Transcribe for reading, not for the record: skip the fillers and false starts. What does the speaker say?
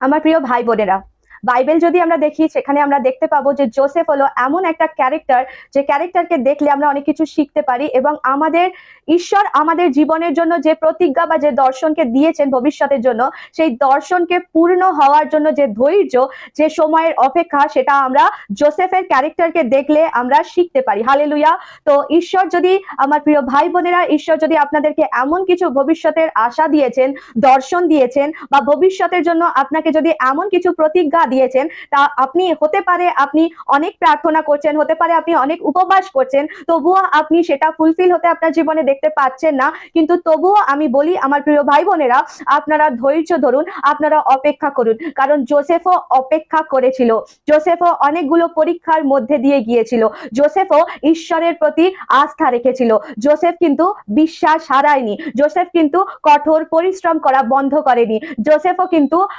আমার প্রিয় ভাই বোনেরা, বাইবেল যদি আমরা দেখি সেখানে আমরা দেখতে পাবো যে জোসেফ হলো এমন একটা ক্যারেক্টার, যে ক্যারেক্টারকে দেখলে আমরা অনেক কিছু শিখতে পারি এবং আমাদের ঈশ্বর আমাদের জীবনের জন্য যে প্রতিজ্ঞা বা যে দর্শনকে দিয়েছেন ভবিষ্যতের জন্য, সেই দর্শনকে পূর্ণ হওয়ার জন্য যে ধৈর্য, যে সময়ের অপেক্ষা, সেটা আমরা জোসেফের ক্যারেক্টারকে দেখলে আমরা শিখতে পারি। হালেলুয়া। তো ঈশ্বর যদি, আমার প্রিয় ভাই বোনেরা, ঈশ্বর যদি আপনাদেরকে এমন কিছু ভবিষ্যতের আশা দিয়েছেন, দর্শন দিয়েছেন, বা ভবিষ্যতের জন্য আপনাকে যদি এমন কিছু প্রতিজ্ঞা দিয়েছেন, তা আপনি হতে পারে আপনি অনেক প্রার্থনা করছেন, হতে পারে আপনি অনেক উপবাস করছেন, তবুও আপনি সেটা ফুলফিল হতে আপনার জীবনে দেখতে পাচ্ছেন না। কিন্তু তবুও আমি বলি আমার প্রিয় ভাই বোনেরা, আপনারা ধৈর্য ধরুন, আপনারা অপেক্ষা করুন, কারণ জোসেফও অপেক্ষা করেছিল। জোসেফও অনেকগুলো পরীক্ষার মধ্যে দিয়ে গিয়েছিল। জোসেফও ঈশ্বরের প্রতি আস্থা রেখেছিল। জোসেফ কিন্তু বিশ্বাস হারায়নি। জোসেফ কিন্তু কঠোর পরিশ্রম করা বন্ধ করেনি। জোসেফও কিন্তু